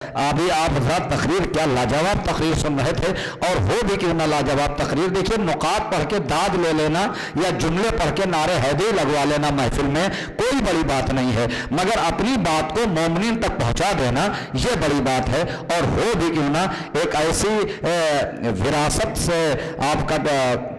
ابھی آپ حضرات تقریر کیا لاجواب تقریر سن رہے تھے، اور ہو بھی کیوں نہ لاجواب تقریر. دیکھیے نکات پڑھ کے داد لے لینا یا جملے پڑھ کے نعرے حیدری لگوا لینا محفل میں کوئی بڑی بات نہیں ہے، مگر اپنی بات کو مومنین تک پہنچا دینا یہ بڑی بات ہے. اور ہو بھی کیوں نہ ایک ایسی وراثت سے آپ کا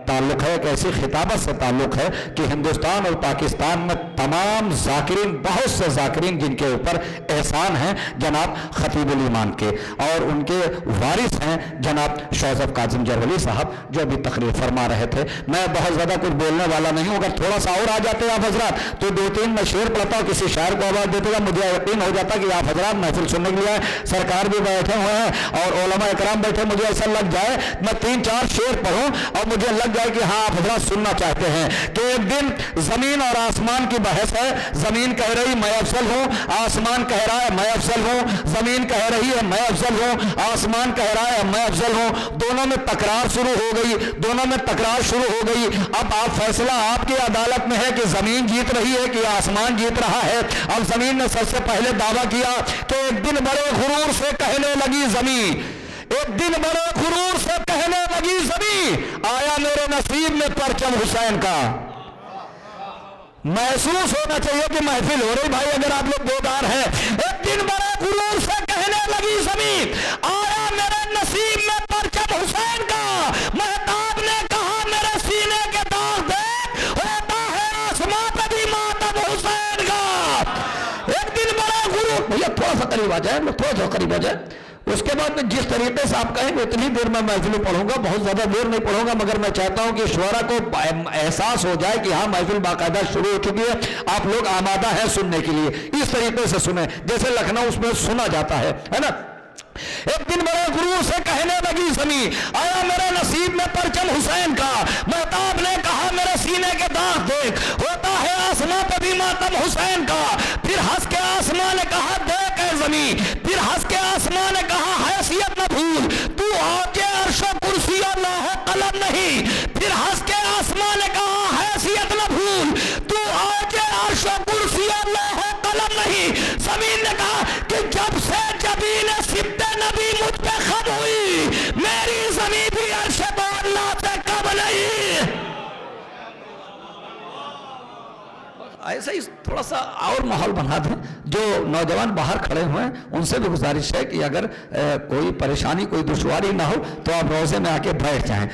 تعلق ہے، ایک ایسی خطابت سے تعلق ہے کہ ہندوستان اور پاکستان میں تمام ذاکرین، بہت سے ذاکرین جن کے اوپر احسان ہیں جناب خطیب الایمان کے، اور ان کے وارث ہیں جناب شوذف کاظم جرولی صاحب جو ابھی تقریر فرما رہے تھے. میں بہت زیادہ کچھ بولنے والا نہیں ہوں، اگر تھوڑا سا اور آ جاتے ہیں آپ حضرات تو دو تین میں شعر پڑھتا ہوں، کسی شاعر کو آواز دیتے گا، مجھے یقین ہو جاتا کہ آپ حضرات محفل سننے کے لیے سرکار بھی بیٹھے ہوئے ہیں اور علماء اکرام بیٹھے، مجھے ایسا لگ جائے میں تین چار شعر پڑھوں اور مجھے لگ جائے کہ ہاں آپ حضرات سننا چاہتے ہیں کہ ایک دن زمین اور آسمان کی بحث ہے. زمین کہہ رہی میں افضل ہوں، آسمان کہہ رہا ہے میں افضل ہوں. زمین کہہ رہی ہے میں افضل ہوں، آسمان کہہ رہا ہے میں افضل ہوں. دونوں میں تکرار شروع ہو گئی، دونوں میں تکرار شروع ہو گئی. اب آپ فیصلہ آپ کی عدالت میں ہے کہ زمین جیت رہی ہے کہ آسمان جیت رہا ہے. اب زمین نے سب سے پہلے دعویٰ کیا کہ ایک دن بڑے غرور سے کہنے لگی زمین، ایک دن بڑے غرور سے کہنے لگی زمین، آیا میرے نصیب میں پرچم حسین کا. محسوس ہونا چاہیے کہ محفل ہو رہی بھائی اگر آپ لوگ بیدار ہیں. ایک دن بڑے غرور سے کہنے لگی زمین، آیا میرے نصیب میں پرچم حسین کا. مہتاب نے کہا میرے سینے کے داغ دیکھ، ہوتا ہے آسمان پہ بھی ماتم حسین کا. ایک دن بڑے غرور، بھیا تھوڑا سا قریب آ جائے، تھوڑا سا قریب آ جائے. اس کے بعد میں جس طریقے سے آپ کہیں گے اتنی دیر میں محفل پڑھوں گا، بہت زیادہ دیر نہیں پڑھوں گا، مگر میں چاہتا ہوں کہ شعراء کو احساس ہو جائے کہ ہاں محفل باقاعدہ شروع ہو چکی ہے، آپ لوگ آمادہ ہیں سننے کے لیے. اس طریقے سے سنیں جیسے لکھنؤ اس میں سنا جاتا ہے نا. ایک دن بڑے غرور سے کہنے لگی زمین، آیا میرے نصیب میں پرچم حسین کا. مہتاب نے کہا میرے سینے کے داغ دیکھ، ہوتا ہے آسمان پہ بھی ماتم حسین کا. پھر ہنس کے آسمان نے کہا دیکھ اے زمین، پھر ہنس کے آسمان نے کہا حیثیت نہ بھول، تو آگے عرش و کرسی اور لوح و قلم نہیں. پھر ہنس کے آسمان نے کہا حیثیت نہ بھول، تو آگے عرش و کرسی اور لوح و قلم نہیں. زمین نے کہا کہ جب سے جبین سبت نبی مجھ پہ خم ہوئی، میری زمین بھی عرش بالا سے کم نہیں. ایسا ہی تھوڑا سا اور ماحول بنا دیں. جو نوجوان باہر کھڑے ہوئے ہیں ان سے بھی گزارش ہے کہ اگر کوئی پریشانی کوئی دشواری نہ ہو تو آپ روزے میں آ کے بیٹھ جائیں.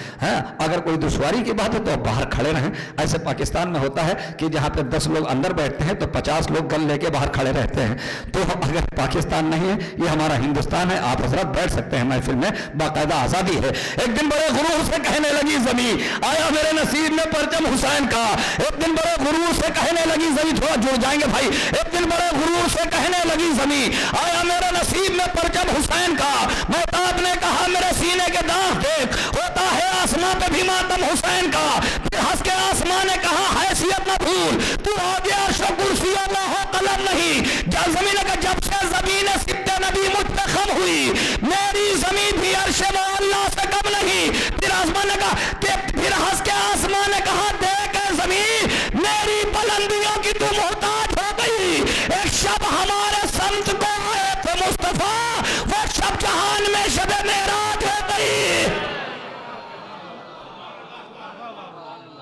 اگر کوئی دشواری کی بات ہے تو آپ باہر کھڑے رہیں. ایسے پاکستان میں ہوتا ہے کہ جہاں پہ 10 لوگ اندر بیٹھتے ہیں تو 50 لوگ گل لے کے باہر کھڑے رہتے ہیں. تو اگر پاکستان نہیں ہے، یہ ہمارا ہندوستان ہے، آپ حضرات بیٹھ سکتے ہیں محفل میں، باقاعدہ آزادی ہے. ایک دن بڑے غرور سے کہنے لگی زمین، آیا میرے نصیب میں پرچم حسین کا. ایک دن بڑے غرور سے کہنے لگی زمین، تھوڑا جڑ جائیں گے بھائی. ایک دن بڑے غرور سے کہنے لگی زمین، آیا میرے نصیب میں پرچم حسین کا. مہتاب نے کہا میرے سینے کے داغ دیکھ، ہوتا ہے آسمان پہ بھی ماتم حسین کا. پھر ہنس کے آسمان نے کہا حیثیت نہ بھول، تو آگے عرش و کرسی اور لوح و قلم نہیں. زمین نے کہا جب سے زمین سبت نبی مجھ پہ خم ہوئی، میری زمین بھی عرش اللہ سے کم نہیں. پھر آسمان نے کہا کہ پھر ہنس کے آسمان نے کہا دیکھ اے زمین، میری بلندیوں کی تو محتاج ہو گئی. ایک شب ہمارے سمت کو آئے تھے مصطفیٰ، وہ شب جہان میں شب معراج ہو گئی.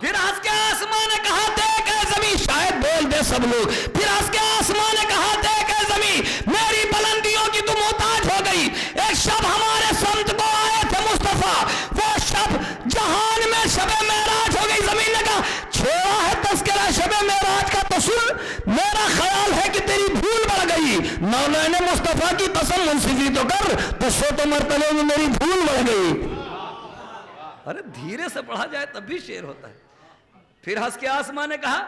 پھر ہنس کے آسمان نے کہا دیکھ اے زمین، شاید بول دے سب لوگ. پھر ہنس کے آسمان نے کہا دیکھ اے زمین، میری بلندیوں کی تو محتاج ہو گئی. ایک شب ہمارے سمت کو آئے تھے مصطفیٰ، وہ شب جہان میں شب معراج ہو گئی. زمین نے کہا چھوڑا ہے تذکرہ شب معراج کا تو سن، میرا خیال ہے کہ تیری بھول بڑھ گئی. مولانا مصطفیٰ کی قسم منصفی تو کر، تو سو تو مرتبے میں میری بھول بڑھ گئی. ارے دھیرے سے پڑھا جائے تب بھی شعر ہوتا ہے. پھر ہنس کے آسمان نے کہا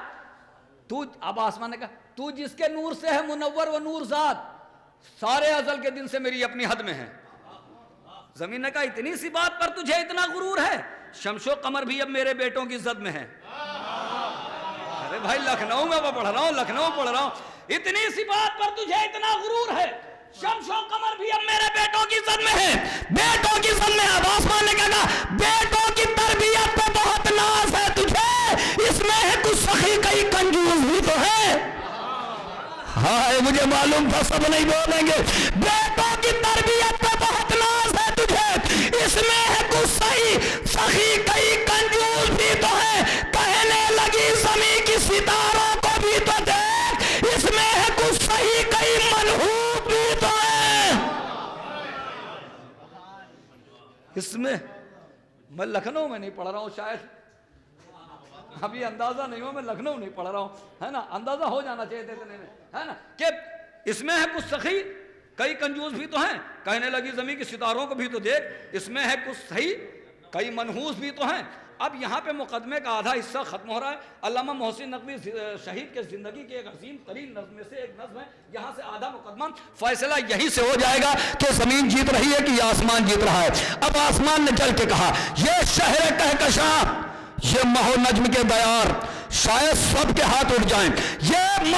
تو، اب آسمان نے کہا تو جس کے نور سے ہے منور و نور ذات، سارے ازل کے دن سے میری اپنی حد میں ہے. زمین نے کہا اتنی سی بات پر تجھے اتنا غرور ہے، شمس و قمر بھی اب میرے بیٹوں کی زد میں ہے. ارے بھائی لکھنؤ میں وہ پڑھ رہا ہوں، لکھنؤ پڑھ رہا ہوں. اتنی سی بات پر تجھے اتنا غرور ہے، شمس و قمر بھی اب میرے بیٹوں کی زد میں ہے. بیٹوں کی زد میں. اب آسمان نے کہا بیٹوں کی تربیت پہ بہت ناز ہے تجھے، اس میں ہے کچھ سخی کئی کنجوس بھی تو ہے. ہاں مجھے معلوم تھا سب نہیں بولیں گے. بیٹوں کی اس میں میں لکھنؤ میں نہیں پڑھ رہا ہوں، شاید ابھی اندازہ نہیں ہو، میں لکھنؤ نہیں پڑھ رہا ہوں، ہے نا، اندازہ ہو جانا چاہیے اتنے میں، ہے نا، کہ اس میں ہے کچھ سخی، کئی کنجوس بھی تو ہیں، کہنے لگی زمین کے ستاروں کو بھی تو دیکھ، اس میں ہے کچھ صحیح، کئی منحوس بھی تو ہیں۔ اب یہاں پہ مقدمے کا آدھا حصہ ختم ہو رہا ہے۔ علامہ محسن نقوی شہید کے زندگی کے ایک عظیم ترین نظم میں سے ایک نظم ہے، یہاں سے آدھا مقدمہ فیصلہ یہی سے ہو جائے گا کہ زمین جیت رہی ہے کہ یہ آسمان جیت رہا ہے۔ اب آسمان نے چل کے کہا یہ شہر کہکشاں، یہ مہ و نجم کے دیار، شاید سب کے ہاتھ اٹھ جائیں، یہ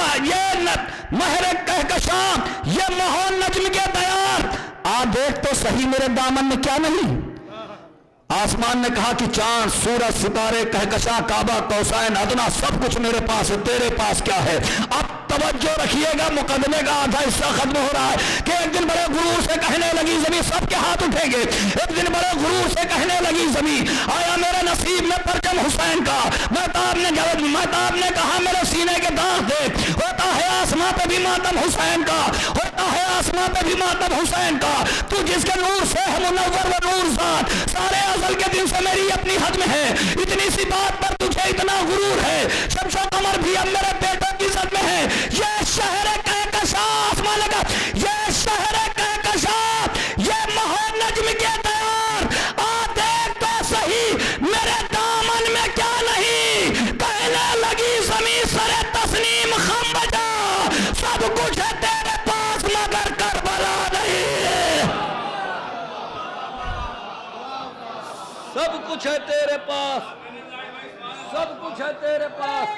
مہر کہکشاں، یہ مہ و نجم کے دیار، آ دیکھ تو صحیح میرے دامن میں کیا نہیں۔ آسمان نے کہا کہ چاند، سورج، ستارے، کہکشاں، کعبہ، قوسین، ادنا، سب کچھ میرے پاس ہے، تیرے پاس کیا ہے؟ اب توجہ رکھیے گا، مقدمے کا آدھا حصہ ختم ہو رہا ہے کہ ایک دن بڑے غرور سے کہنے لگی زمین سب کے ہاتھ اٹھیں گے، ایک دن بڑے غرور سے کہنے لگی زمین آیا میرے نصیب میں پرچم حسین کا؟ مہتاب نے کہا میرے سینے کے داغ دیکھ، ہوتا ہے آسمان پہ بھی ماتم حسین کا، ہوتا ہے آسمان پہ بھی ماتم حسین کا، تو جس کے نور سے ہے منور و نور ذات، سارے ازل کے دن سے میری اپنی حد میں ہے، اتنی سی بات پر تجھے اتنا غرور ہے، شمس و قمر بھی اب میرے بیٹوں کی عزت میں ہے، یہ شہر کہکشاں، آسمان لگا، یہ شہر کہکشاں، یہ مہ و نجم کے دیار، آ دیکھ تو صحیح میرے دامن میں کیا نہیں، کہنے لگی زمین سر تسنیم خم بجا، سب کچھ ہے تیرے پاس مگر کربلا نہیں، سب کچھ ہے تیرے پاس، سب کچھ ہے تیرے پاس۔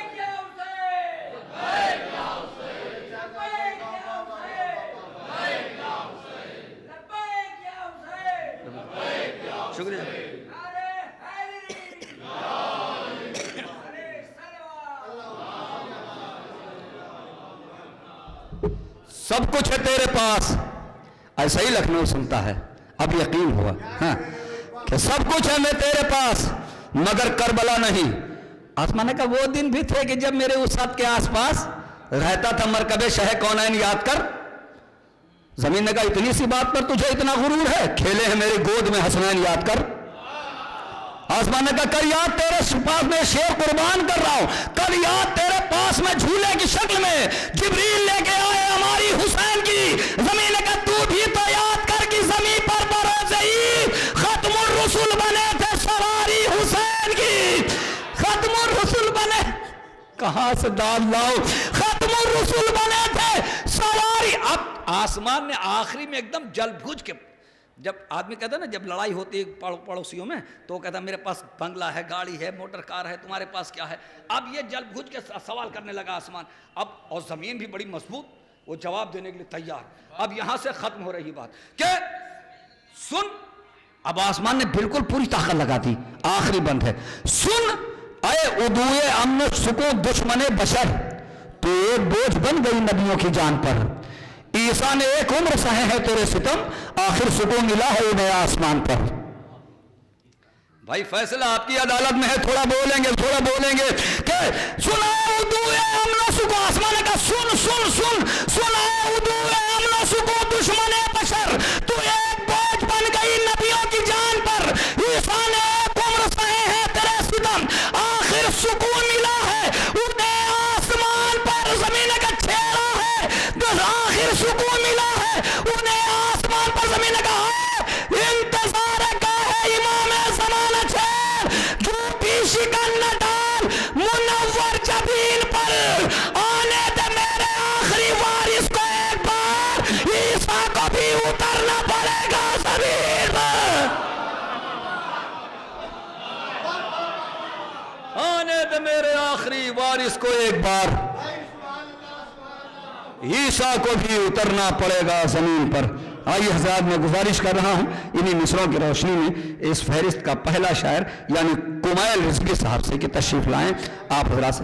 شکریہ۔ سب کچھ ہے تیرے پاس، ایسا ہی لکھنؤ سنتا ہے، اب یقین ہوا ہاں کہ سب کچھ ہے میں تیرے پاس مگر کربلا نہیں۔ آسمان نے کہا وہ دن بھی تھے کہ جب میرے وسعت کے آس پاس رہتا تھا مرکب شہ کونین یاد کر۔ زمین نے کہا اتنی سی بات پر تجھے اتنا غرور ہے، کھیلے ہیں میرے گود میں حسنین یاد کر۔ آسمان نے کہا کل یاد تیرے پاس میں شیر قربان کر رہا ہوں، کل یاد تیرے پاس میں جھولے کی شکل میں جبریل لے کے آئے ہماری حسین کی۔ زمین نے کہا تو بھی تو یاد کر کہ زمین پر بروز عید ختم الرسول بنے تھے سواری حسین کی، ختم الرسول بنے، کہاں سے داد لاؤ، ختم الرسول بنے تھے سواری۔ اب آسمان نے آخری میں ایک دم جل بھوج کے، جب آدمی کہتا ہے نا جب لڑائی ہوتی ہے پڑوسیوں میں تو وہ کہتا ہے میرے پاس بنگلہ ہے، گاڑی ہے، موٹر کار ہے، تمہارے پاس کیا ہے؟ اب یہ جل بھوج کے سوال کرنے لگا آسمان، اب اور زمین بھی بڑی مضبوط، وہ جواب دینے کے لیے تیار۔ اب یہاں سے ختم ہو رہی بات کہ سن، اب آسمان نے بالکل پوری طاقت لگا دی، آخری بند ہے، سن اے عدوئے امن و سکون دشمن بشر، تو ایک بوجھ بن گئی نبیوں کی جان پر، عیسیٰ نے ایک عمر سہے ہیں تیرے ستم، آخر سکون ملا ہے انہیں آسمان پر۔ بھائی فیصلہ آپ کی عدالت میں ہے، تھوڑا بولیں گے کہ سنا عدوئے امن و سکون، آسمان نے کہا سن سن سن، سنا عدوئے امن و سکون دشمن بشر، تو ایک بوجھ بن گئی نبیوں کی جان پر، عیسیٰ نے ایک عمر سہے ہیں تیرے ستم، آخر سکون ملا ہے انہیں آسمان پر، زمین کا چھیڑا ہے آخر سکون ملا ہے انہیں آسمان پر، زمین کا ہے انتظار کا ہے امام زمانہ چھیڑ، جو پیشی کا نہ ڈال منور جبین پر، آنے دے میرے آخری وارث کو ایک بار، عیسیٰ کو بھی اترنا پڑے گا زمین پر، آنے دے میرے آخری وارث کو ایک بار، عیسیٰ کو بھی اترنا پڑے گا زمین پر۔ آئیے حضرات میں گزارش کر رہا ہوں انہی مصروں کی روشنی میں اس فہرست کا پہلا شاعر یعنی کمیل رزقی صاحب سے کہ تشریف لائیں آپ حضرات سے۔